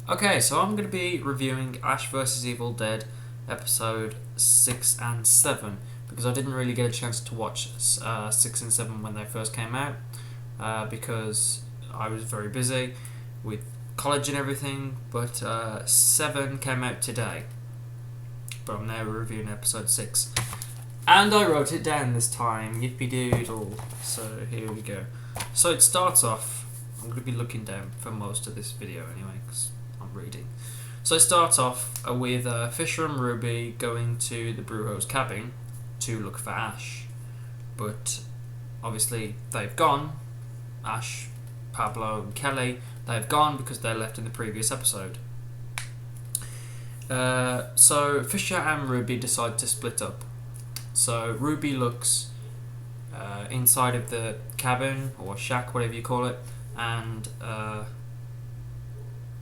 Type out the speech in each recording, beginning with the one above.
Okay, so I'm going to be reviewing Ash vs. Evil Dead episode 6 and 7 because I didn't really get a chance to watch 6 and 7 when they first came out because I was very busy with college and everything, but 7 came out today. But I'm now reviewing episode 6. And I wrote it down this time, yippee doodle. So here we go. So it starts off, I'm going to be looking down for most of this video anyway, because I'm reading. So it starts off with Fisher and Ruby going to the Brujo's cabin to look for Ash. But obviously they've gone. Ash, Pablo and Kelly, they've gone because they left in the previous episode. So Fisher and Ruby decide to split up. So Ruby looks inside of the cabin or shack, whatever you call it, and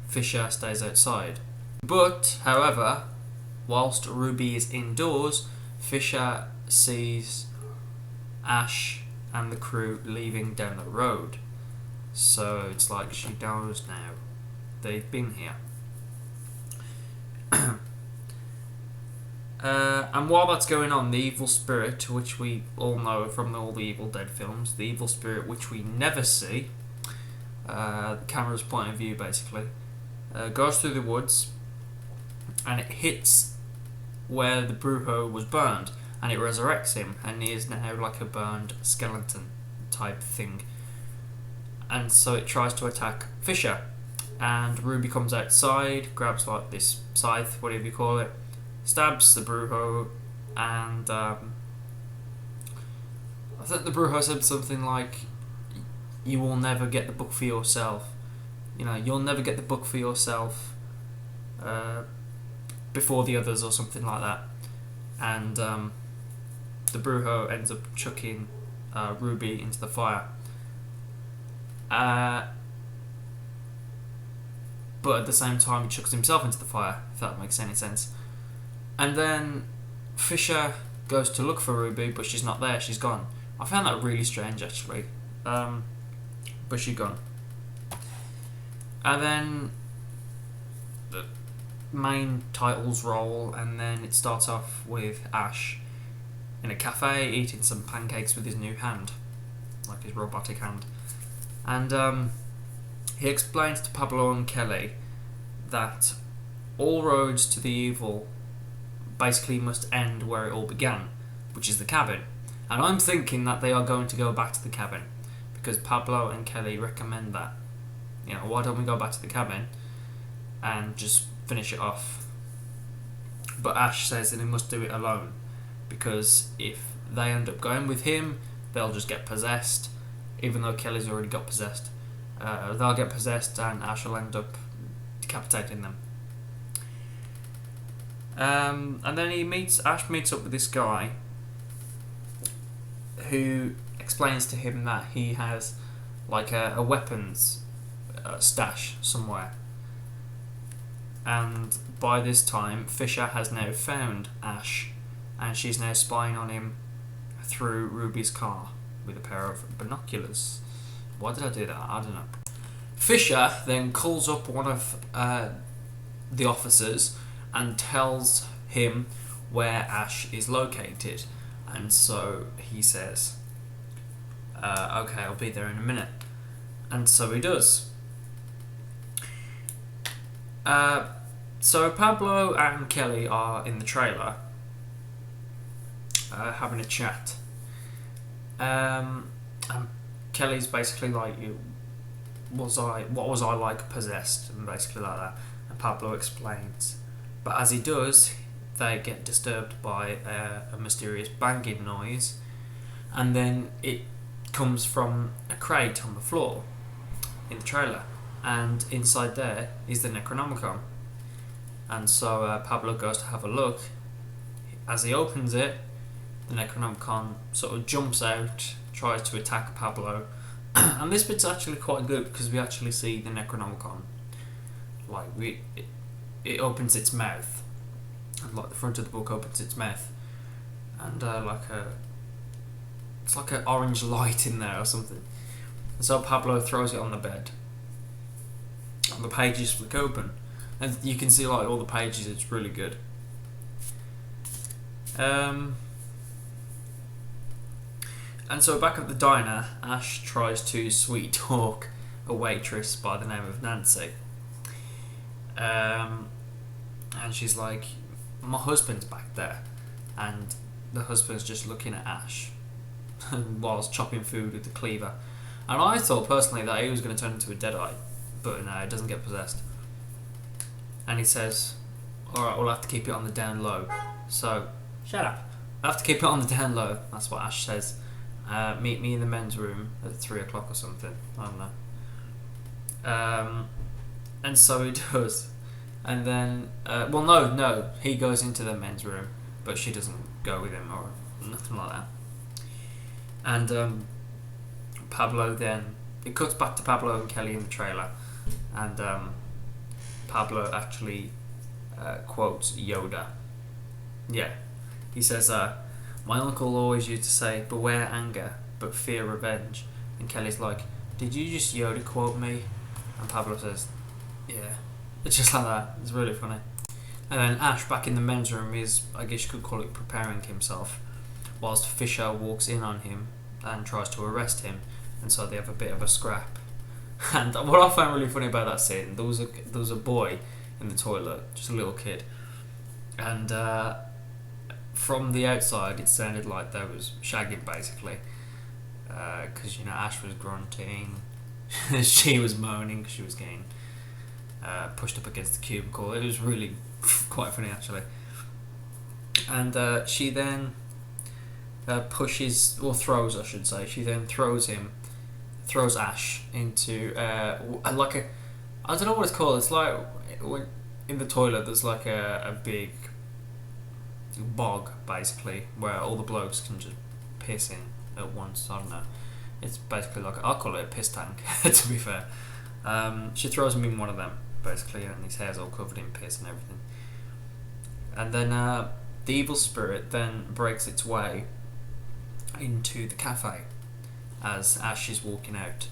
Fisher stays outside. But, however, whilst Ruby is indoors, Fisher sees Ash and the crew leaving down the road. So it's like she knows now they've been here. And while that's going on, the evil spirit, which we all know from all the Evil Dead films, the evil spirit which we never see, the camera's point of view basically, goes through the woods and it hits where the Brujo was burned and it resurrects him, and he is now like a burned skeleton type thing. And so it tries to attack Fisher, and Ruby comes outside, grabs like this scythe, whatever you call it, stabs the Brujo, and I think the Brujo said something like, "You will never get the book for yourself. You know, you'll never get the book for yourself before the others," or something like that. And the Brujo ends up chucking Ruby into the fire. But at the same time, he chucks himself into the fire, if that makes any sense. And then Fisher goes to look for Ruby, but she's not there, she's gone. I found that really strange, actually. But she's gone. And then the main titles roll, and then it starts off with Ash in a cafe eating some pancakes with his new hand, like his robotic hand. And he explains to Pablo and Kelly that all roads to the evil basically must end where it all began, which is the cabin. And I'm thinking that they are going to go back to the cabin because Pablo and Kelly recommend that. You know, why don't we go back to the cabin and just finish it off? But Ash says that he must do it alone because if they end up going with him, they'll just get possessed, even though Kelly's already got possessed. They'll get possessed and Ash will end up decapitating them. And then Ash meets up with this guy who explains to him that he has like a weapons stash somewhere. And by this time, Fisher has now found Ash, and she's now spying on him through Ruby's car with a pair of binoculars. Why did I do that? I don't know. Fisher then calls up one of the officers and tells him where Ash is located. And so he says, okay, I'll be there in a minute. And so he does. So Pablo and Kelly are in the trailer having a chat. And Kelly's basically like, what was I like possessed? And basically like that. And Pablo explains. But as he does, they get disturbed by a mysterious banging noise, and then it comes from a crate on the floor in the trailer, and inside there is the Necronomicon. And so Pablo goes to have a look. As he opens it, the Necronomicon sort of jumps out, tries to attack Pablo, and this bit's actually quite good because we actually see the Necronomicon. Like it opens its mouth, and like the front of the book opens its mouth, and it's like an orange light in there or something. And so Pablo throws it on the bed, and the pages flick open, And you can see like all the pages. It's really good. And so back at the diner, Ash tries to sweet talk a waitress by the name of Nancy. And she's like, my husband's back there. And the husband's just looking at Ash whilst chopping food with the cleaver. And I thought personally that he was going to turn into a deadite, but no, it doesn't get possessed. And he says, alright, we'll have to keep it on the down low. So, shut up. I have to keep it on the down low. That's what Ash says. Meet me in the men's room at 3 o'clock or something. I don't know. And so he does. And then, no, he goes into the men's room, but she doesn't go with him or nothing like that. And Pablo then, it cuts back to Pablo and Kelly in the trailer, and Pablo actually quotes Yoda. Yeah, he says, my uncle always used to say, beware anger, but fear revenge. And Kelly's like, did you just Yoda quote me? And Pablo says, yeah. It's just like that. It's really funny. And then Ash, back in the men's room, is, I guess you could call it, preparing himself, whilst Fisher walks in on him and tries to arrest him, and so they have a bit of a scrap. And what I found really funny about that scene, there was a boy in the toilet, just a little kid, and from the outside it sounded like there was shagging basically, because Ash was grunting, she was moaning because she was getting pushed up against the cubicle. It was really quite funny actually. And she then throws, I should say. She then throws Ash into I don't know what it's called. It's like when in the toilet there's like a big bog basically where all the blokes can just piss in at once. I don't know. It's basically like, I'll call it a piss tank to be fair. She throws him in one of them basically, and his hair's all covered in piss and everything. And then the evil spirit then breaks its way into the cafe as Ash is walking out.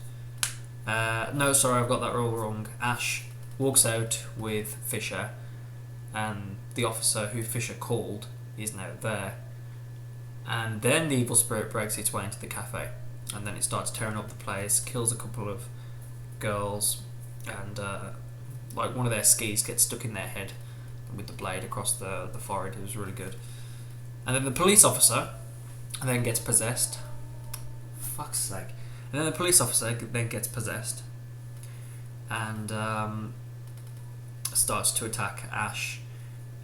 No, sorry, I've got that all wrong. Ash walks out with Fisher, and the officer who Fisher called is now there. And then the evil spirit breaks its way into the cafe, and then it starts tearing up the place, kills a couple of girls, and like one of their skis gets stuck in their head with the blade across the forehead. It was really good. And then the police officer then gets possessed. Fuck's sake. And then the police officer then gets possessed and starts to attack Ash.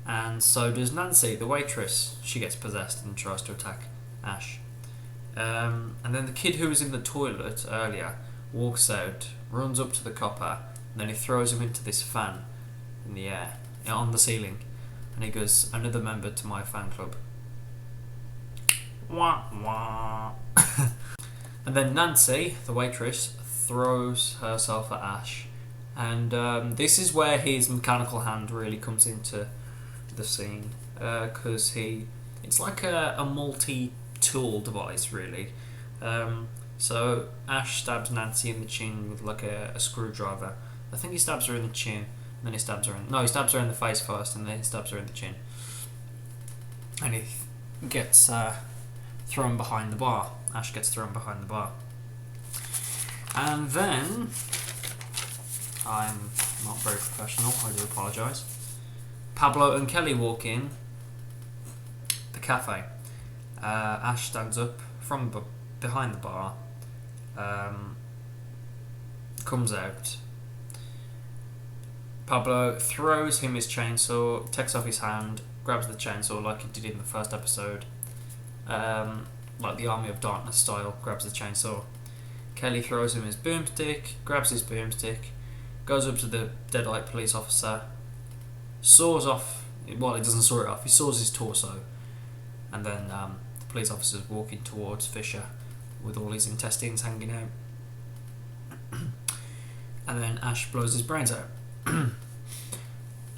And so does Nancy, the waitress. She gets possessed and tries to attack Ash. And then the kid who was in the toilet earlier walks out, runs up to the copper, and then he throws him into this fan in the air, on the ceiling. And he goes, another member to my fan club. Wah, wah. And then Nancy, the waitress, throws herself at Ash. And this is where his mechanical hand really comes into the scene. Because it's like a multi-tool device, really. So Ash stabs Nancy in the chin with like a screwdriver. I think he stabs her in the chin, and then he stabs her he stabs her in the face first, and then he stabs her in the chin. And he gets thrown behind the bar. Ash gets thrown behind the bar. And then, I'm not very professional, I do apologise. Pablo and Kelly walk in the cafe. Ash stands up from behind the bar, comes out. Pablo throws him his chainsaw, takes off his hand, grabs the chainsaw like he did in the first episode, like the Army of Darkness style, grabs the chainsaw. Kelly throws him his boomstick, grabs his boomstick, goes up to the deadite police officer, saws off, well, he doesn't saw it off, he saws his torso, and then the police officer's walking towards Fisher with all his intestines hanging out. And then Ash blows his brains out.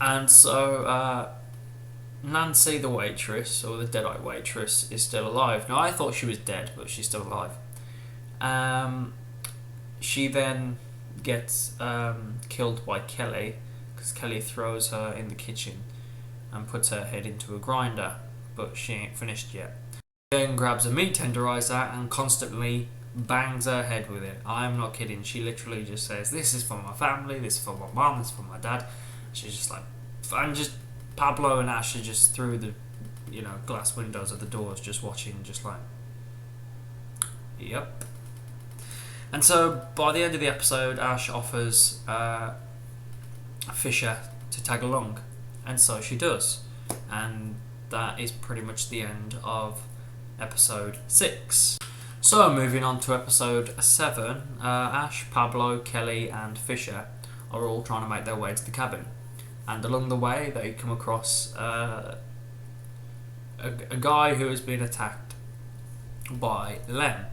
And so Nancy, the waitress, or the deadite waitress, is still alive. Now, I thought she was dead, but she's still alive. She then gets killed by Kelly, because Kelly throws her in the kitchen and puts her head into a grinder, but she ain't finished yet. Then grabs a meat tenderizer and constantly bangs her head with it. I'm not kidding. She literally just says, "This is for my family, this is for my mom, this is for my dad." She's just like, and just Pablo and Ash are just through the, glass windows of the doors, just watching, just like, yep. And so by the end of the episode, Ash offers Fisher to tag along, and so she does, and that is pretty much the end of episode 6. So moving on to episode 7, Ash, Pablo, Kelly and Fisher are all trying to make their way to the cabin, and along the way they come across a guy who has been attacked by Lem,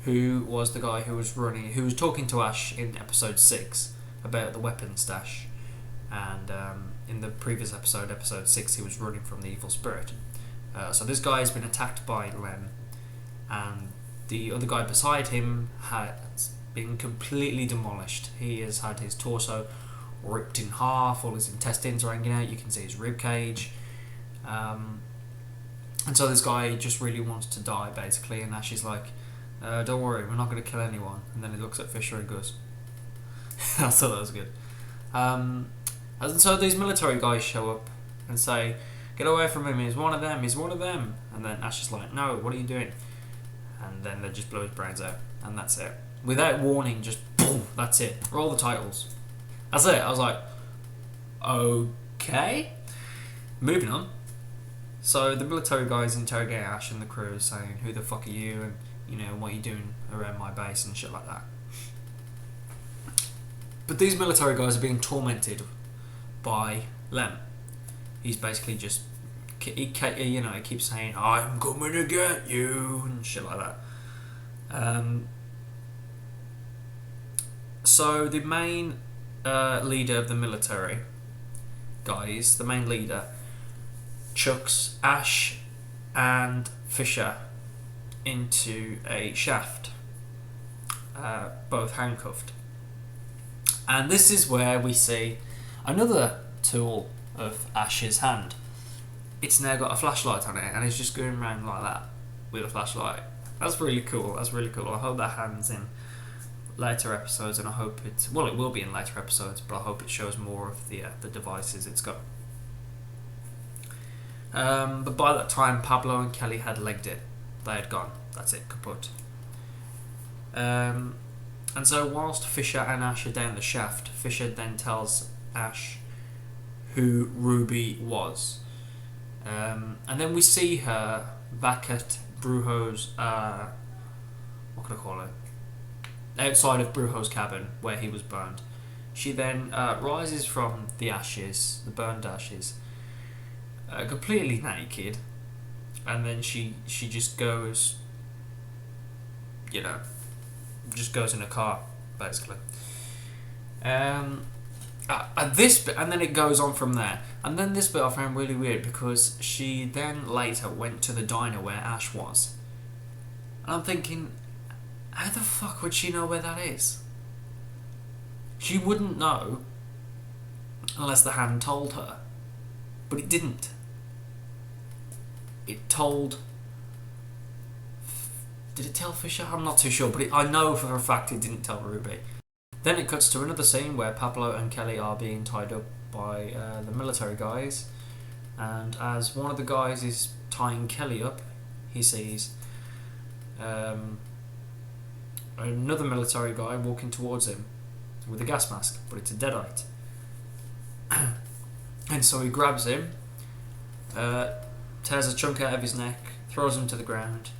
who was the guy who was talking to Ash in episode 6 about the weapon stash, and in the previous episode 6, he was running from the evil spirit. So this guy has been attacked by Lem, and the other guy beside him has been completely demolished. He has had his torso ripped in half, all his intestines are hanging out, you can see his rib cage. And so this guy just really wants to die, basically, and Ash is like, don't worry, we're not going to kill anyone. And then he looks at Fisher and goes, I thought that was good. And so these military guys show up and say, "Get away from him, he's one of them, he's one of them." And then Ash is like, "No, what are you doing?" And then they just blow his brains out, and that's it. Without warning, just boom, that's it. Roll the titles. That's it. I was like, okay. Moving on. So the military guys interrogate Ash and the crew, saying, "Who the fuck are you? And what are you doing around my base?" and shit like that. But these military guys are being tormented by Lem. He's basically just, he keeps saying, "I'm coming to get you," and shit like that. So the main leader of the military guys, the main leader, chucks Ash and Fisher into a shaft, both handcuffed. And this is where we see another tool of Ash's hand. It's now got a flashlight on it, and it's just going around like that with a flashlight. That's really cool. I hope that hand's in later episodes, and I hope it will be in later episodes, but I hope it shows more of the devices it's got. But by that time, Pablo and Kelly had legged it. They had gone. That's it, kaput. And so whilst Fisher and Ash are down the shaft, Fisher then tells Ash who Ruby was. And then we see her back at Brujo's, what can I call it? Outside of Brujo's cabin, where he was burned. She then rises from the ashes, the burned ashes, completely naked, and then she just goes, just goes in a car, basically. This bit, and then it goes on from there. And then this bit I found really weird, because she then later went to the diner where Ash was. And I'm thinking, how the fuck would she know where that is? She wouldn't know unless the hand told her. But it didn't. It told... Did it tell Fisher? I'm not too sure, but I know for a fact it didn't tell Ruby. Then it cuts to another scene where Pablo and Kelly are being tied up by the military guys, and as one of the guys is tying Kelly up, he sees another military guy walking towards him with a gas mask, but it's a deadite. And so he grabs him, tears a chunk out of his neck, throws him to the ground,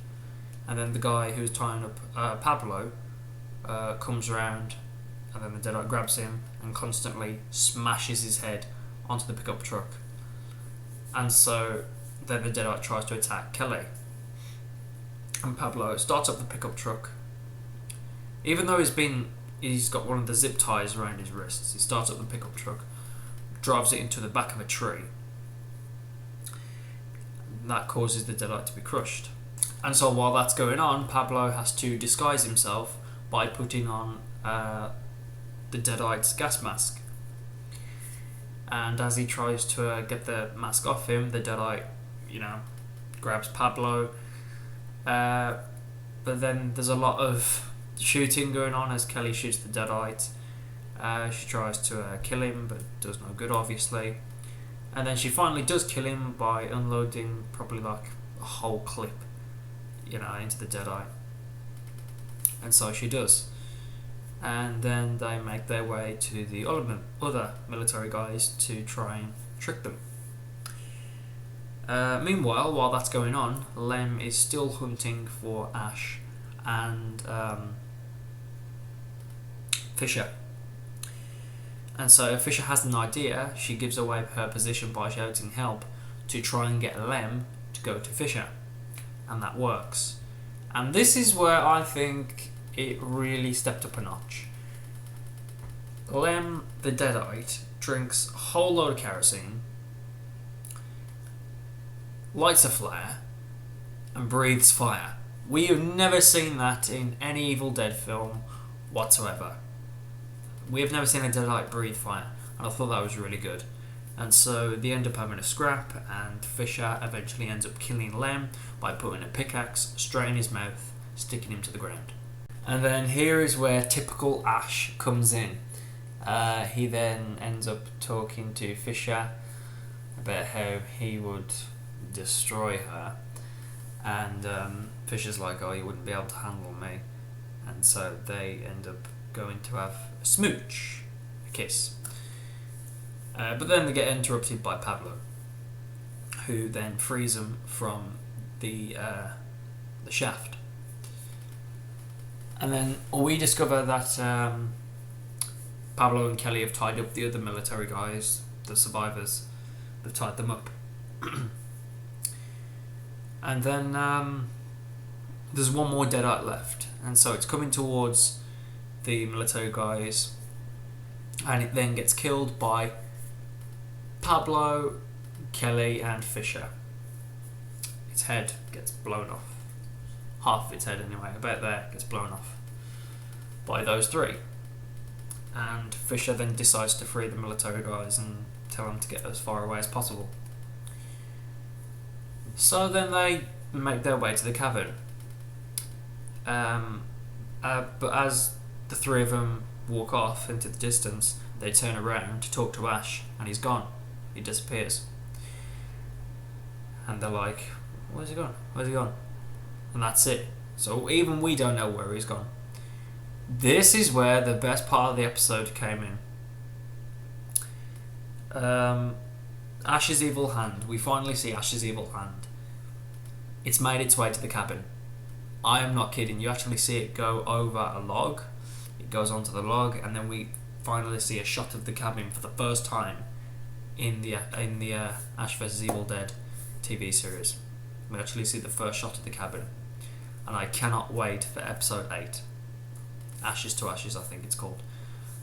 and then the guy who's tying up Pablo comes around, and then the deadite grabs him and constantly smashes his head onto the pickup truck. And so then the deadite tries to attack Kelly, and Pablo starts up the pickup truck. Even though he's got one of the zip ties around his wrists, he starts up the pickup truck, drives it into the back of a tree. That causes the deadite to be crushed. And so while that's going on, Pablo has to disguise himself by putting on the deadite's gas mask. And as he tries to get the mask off him, the Deadite, grabs Pablo. But then there's a lot of shooting going on as Kelly shoots the Deadite. She tries to kill him, but does no good, obviously. And then she finally does kill him by unloading probably like a whole clip, into the Deadite. And so she does. And then they make their way to the other military guys to try and trick them. Meanwhile, while that's going on, Lem is still hunting for Ash and Fisher. And so Fisher has an idea. She gives away her position by shouting help to try and get Lem to go to Fisher. And that works. And this is where I think it really stepped up a notch. Lem, the Deadite, drinks a whole load of kerosene, lights a flare, and breathes fire. We have never seen that in any Evil Dead film whatsoever. We have never seen a Deadite breathe fire, and I thought that was really good. And so they end up having a scrap, and Fisher eventually ends up killing Lem by putting a pickaxe straight in his mouth, sticking him to the ground. And then here is where typical Ash comes in. He then ends up talking to Fisher about how he would destroy her, and Fisher's like, oh, you wouldn't be able to handle me. And so they end up going to have a smooch, a kiss. But then they get interrupted by Pablo, who then frees them from the shaft. And then we discover that Pablo and Kelly have tied up the other military guys, the survivors. They've tied them up. And then there's one more Deadite left, and so it's coming towards the military guys, and it then gets killed by Pablo, Kelly, and Fisher. Its head gets blown off. Half of its head, anyway, about there, gets blown off by those three. And Fisher then decides to free the military guys and tell them to get as far away as possible. So then they make their way to the cavern. But as the three of them walk off into the distance, they turn around to talk to Ash, and he's gone. He disappears. And they're like, where's he gone? Where's he gone? And that's it. So even we don't know where he's gone. This is where the best part of the episode came in. Ash's evil hand. We finally see Ash's evil hand. It's made its way to the cabin. I am not kidding. You actually see it go over a log. It goes onto the log, and then we finally see a shot of the cabin for the first time in the Ash vs Evil Dead TV series. We actually see the first shot of the cabin, and I cannot wait for episode 8. Ashes to Ashes, I think it's called.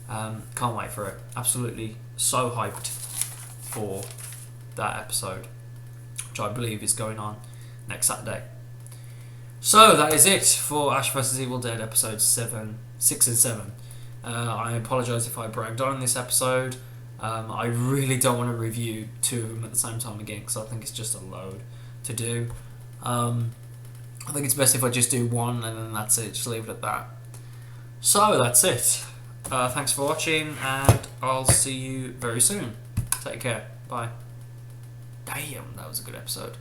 Can't wait for it. Absolutely so hyped for that episode, which I believe is going on next Saturday. So that is it for Ash vs Evil Dead episodes 6 and 7. I apologise if I bragged on in this episode. I really don't want to review two of them at the same time again, because I think it's just a load to do. I think it's best if I just do one and then that's it, just leave it at that. So that's it. Thanks for watching, and I'll see you very soon. Take care. Bye. Damn, that was a good episode.